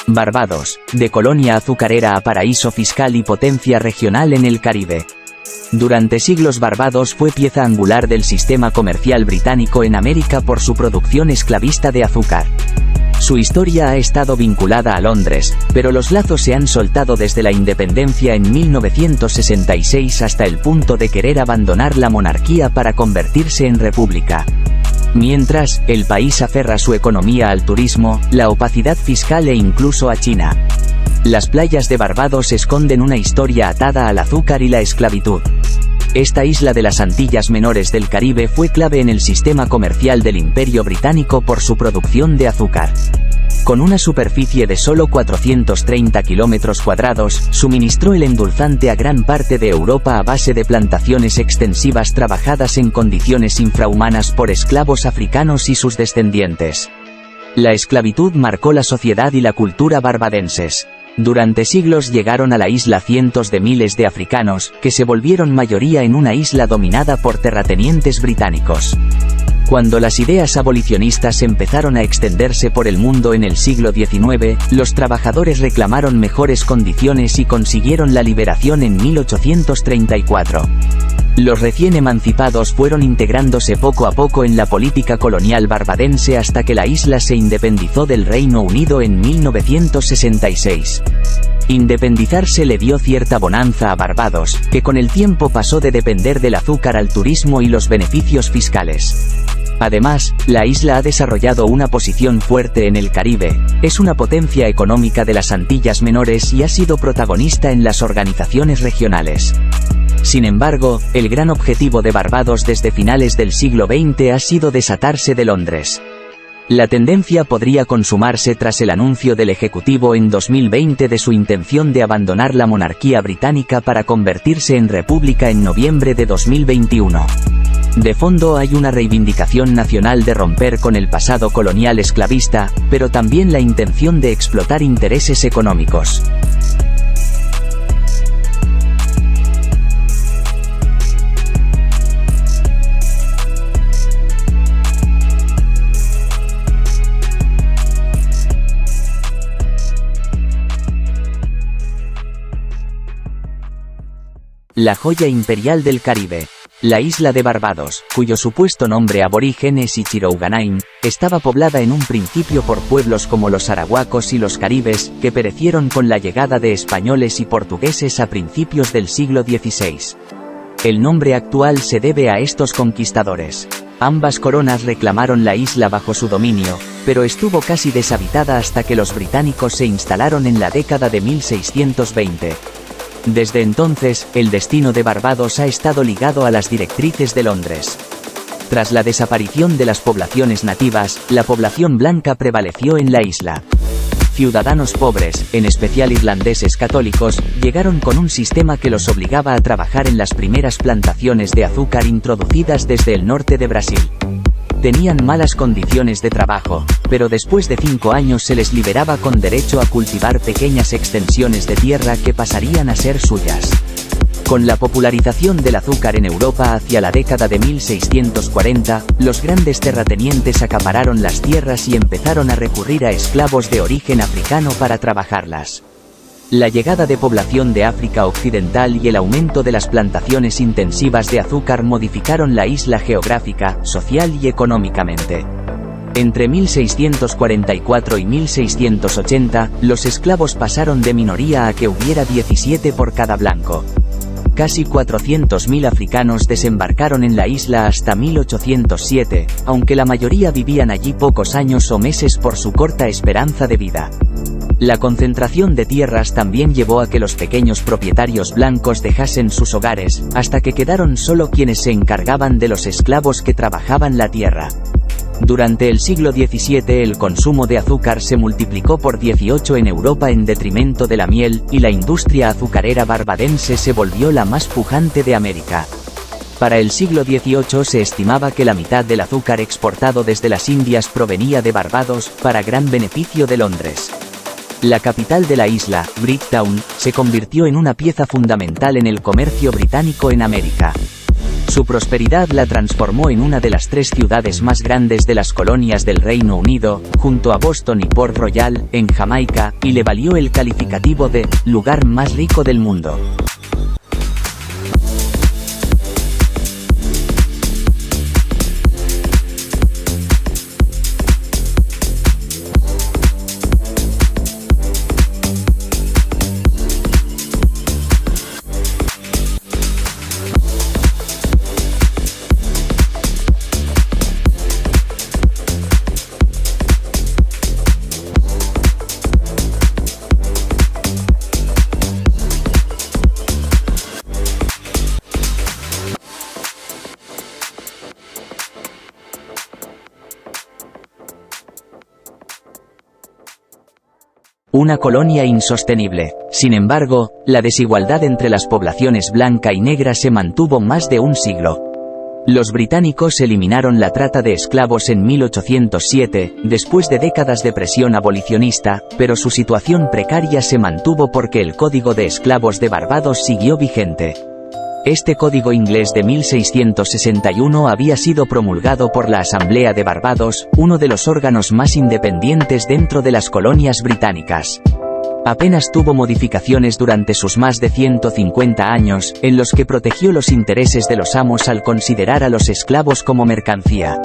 Barbados, de colonia azucarera a paraíso fiscal y potencia regional en el Caribe. Durante siglos Barbados fue pieza angular del sistema comercial británico en América por su producción esclavista de azúcar. Su historia ha estado vinculada a Londres, pero los lazos se han soltado desde la independencia en 1966 hasta el punto de querer abandonar la monarquía para convertirse en república. Mientras, el país aferra su economía al turismo, la opacidad fiscal e incluso a China. Las playas de Barbados esconden una historia atada al azúcar y la esclavitud. Esta isla de las Antillas Menores del Caribe fue clave en el sistema comercial del Imperio Británico por su producción de azúcar. Con una superficie de solo 430 kilómetros cuadrados, suministró el endulzante a gran parte de Europa a base de plantaciones extensivas trabajadas en condiciones infrahumanas por esclavos africanos y sus descendientes. La esclavitud marcó la sociedad y la cultura barbadenses. Durante siglos llegaron a la isla cientos de miles de africanos, que se volvieron mayoría en una isla dominada por terratenientes británicos. Cuando las ideas abolicionistas empezaron a extenderse por el mundo en el siglo XIX, los trabajadores reclamaron mejores condiciones y consiguieron la liberación en 1834. Los recién emancipados fueron integrándose poco a poco en la política colonial barbadense hasta que la isla se independizó del Reino Unido en 1966. Independizarse le dio cierta bonanza a Barbados, que con el tiempo pasó de depender del azúcar al turismo y los beneficios fiscales. Además, la isla ha desarrollado una posición fuerte en el Caribe, es una potencia económica de las Antillas Menores y ha sido protagonista en las organizaciones regionales. Sin embargo, el gran objetivo de Barbados desde finales del siglo XX ha sido desatarse de Londres. La tendencia podría consumarse tras el anuncio del Ejecutivo en 2020 de su intención de abandonar la monarquía británica para convertirse en república en noviembre de 2021. De fondo hay una reivindicación nacional de romper con el pasado colonial esclavista, pero también la intención de explotar intereses económicos. La joya imperial del Caribe. La isla de Barbados, cuyo supuesto nombre aborigen es Ichirouganaim, estaba poblada en un principio por pueblos como los arahuacos y los caribes, que perecieron con la llegada de españoles y portugueses a principios del siglo XVI. El nombre actual se debe a estos conquistadores. Ambas coronas reclamaron la isla bajo su dominio, pero estuvo casi deshabitada hasta que los británicos se instalaron en la década de 1620. Desde entonces, el destino de Barbados ha estado ligado a las directrices de Londres. Tras la desaparición de las poblaciones nativas, la población blanca prevaleció en la isla. Ciudadanos pobres, en especial irlandeses católicos, llegaron con un sistema que los obligaba a trabajar en las primeras plantaciones de azúcar introducidas desde el norte de Brasil. Tenían malas condiciones de trabajo, pero después de 5 años se les liberaba con derecho a cultivar pequeñas extensiones de tierra que pasarían a ser suyas. Con la popularización del azúcar en Europa hacia la década de 1640, los grandes terratenientes acapararon las tierras y empezaron a recurrir a esclavos de origen africano para trabajarlas. La llegada de población de África Occidental y el aumento de las plantaciones intensivas de azúcar modificaron la isla geográfica, social y económicamente. Entre 1644 y 1680, los esclavos pasaron de minoría a que hubiera 17 por cada blanco. Casi 400.000 africanos desembarcaron en la isla hasta 1807, aunque la mayoría vivían allí pocos años o meses por su corta esperanza de vida. La concentración de tierras también llevó a que los pequeños propietarios blancos dejasen sus hogares, hasta que quedaron solo quienes se encargaban de los esclavos que trabajaban la tierra. Durante el siglo XVII el consumo de azúcar se multiplicó por 18 en Europa en detrimento de la miel, y la industria azucarera barbadense se volvió la más pujante de América. Para el siglo XVIII se estimaba que la mitad del azúcar exportado desde las Indias provenía de Barbados, para gran beneficio de Londres. La capital de la isla, Bridgetown, se convirtió en una pieza fundamental en el comercio británico en América. Su prosperidad la transformó en una de las 3 ciudades más grandes de las colonias del Reino Unido, junto a Boston y Port Royal, en Jamaica, y le valió el calificativo de «lugar más rico del mundo». Una colonia insostenible. Sin embargo, la desigualdad entre las poblaciones blanca y negra se mantuvo más de un siglo. Los británicos eliminaron la trata de esclavos en 1807, después de décadas de presión abolicionista, pero su situación precaria se mantuvo porque el Código de Esclavos de Barbados siguió vigente. Este código inglés de 1661 había sido promulgado por la Asamblea de Barbados, uno de los órganos más independientes dentro de las colonias británicas. Apenas tuvo modificaciones durante sus más de 150 años, en los que protegió los intereses de los amos al considerar a los esclavos como mercancía.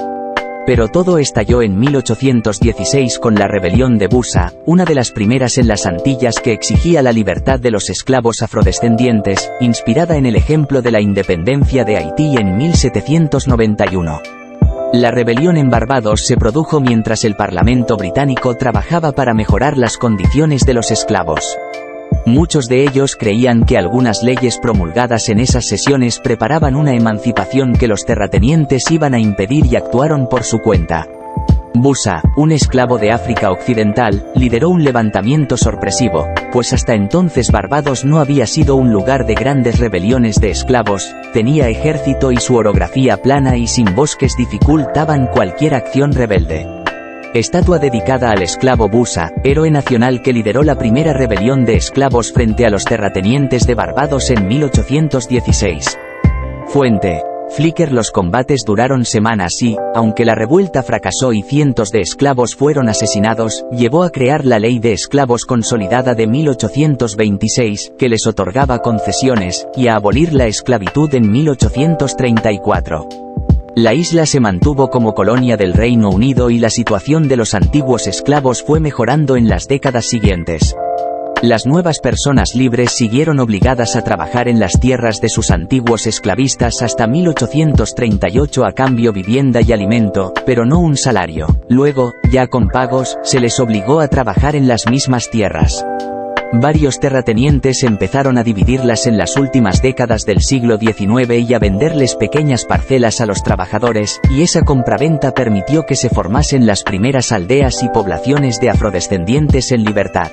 Pero todo estalló en 1816 con la rebelión de Busa, una de las primeras en las Antillas que exigía la libertad de los esclavos afrodescendientes, inspirada en el ejemplo de la independencia de Haití en 1791. La rebelión en Barbados se produjo mientras el Parlamento británico trabajaba para mejorar las condiciones de los esclavos. Muchos de ellos creían que algunas leyes promulgadas en esas sesiones preparaban una emancipación que los terratenientes iban a impedir y actuaron por su cuenta. Busa, un esclavo de África Occidental, lideró un levantamiento sorpresivo, pues hasta entonces Barbados no había sido un lugar de grandes rebeliones de esclavos, tenía ejército y su orografía plana y sin bosques dificultaban cualquier acción rebelde. Estatua dedicada al esclavo Busa, héroe nacional que lideró la primera rebelión de esclavos frente a los terratenientes de Barbados en 1816. Fuente: Flickr. Los combates duraron semanas y, aunque la revuelta fracasó y cientos de esclavos fueron asesinados, llevó a crear la Ley de Esclavos Consolidada de 1826, que les otorgaba concesiones, y a abolir la esclavitud en 1834. La isla se mantuvo como colonia del Reino Unido y la situación de los antiguos esclavos fue mejorando en las décadas siguientes. Las nuevas personas libres siguieron obligadas a trabajar en las tierras de sus antiguos esclavistas hasta 1838 a cambio vivienda y alimento, pero no un salario. Luego, ya con pagos, se les obligó a trabajar en las mismas tierras. Varios terratenientes empezaron a dividirlas en las últimas décadas del siglo XIX y a venderles pequeñas parcelas a los trabajadores, y esa compraventa permitió que se formasen las primeras aldeas y poblaciones de afrodescendientes en libertad.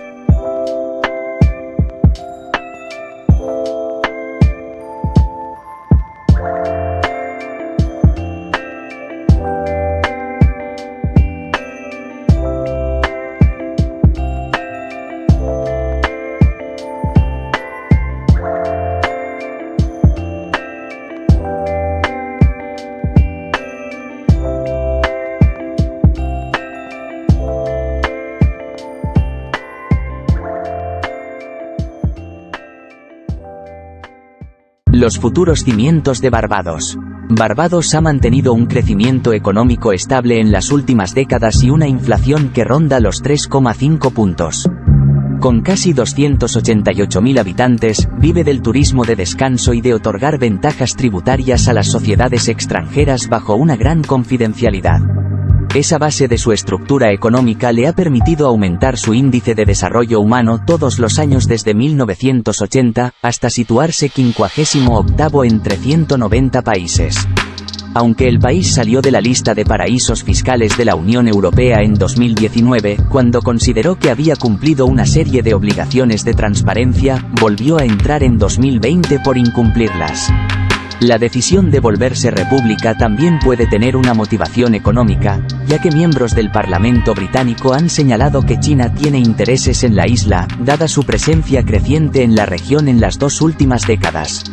Los futuros cimientos de Barbados. Barbados ha mantenido un crecimiento económico estable en las últimas décadas y una inflación que ronda los 3,5 puntos. Con casi 288.000 habitantes, vive del turismo de descanso y de otorgar ventajas tributarias a las sociedades extranjeras bajo una gran confidencialidad. Esa base de su estructura económica le ha permitido aumentar su índice de desarrollo humano todos los años desde 1980, hasta situarse 58º entre 190 países. Aunque el país salió de la lista de paraísos fiscales de la Unión Europea en 2019, cuando consideró que había cumplido una serie de obligaciones de transparencia, volvió a entrar en 2020 por incumplirlas. La decisión de volverse república también puede tener una motivación económica, ya que miembros del Parlamento británico han señalado que China tiene intereses en la isla, dada su presencia creciente en la región en las 2 últimas décadas.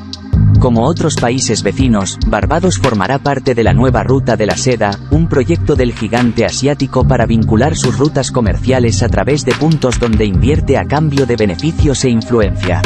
Como otros países vecinos, Barbados formará parte de la nueva Ruta de la Seda, un proyecto del gigante asiático para vincular sus rutas comerciales a través de puntos donde invierte a cambio de beneficios e influencia.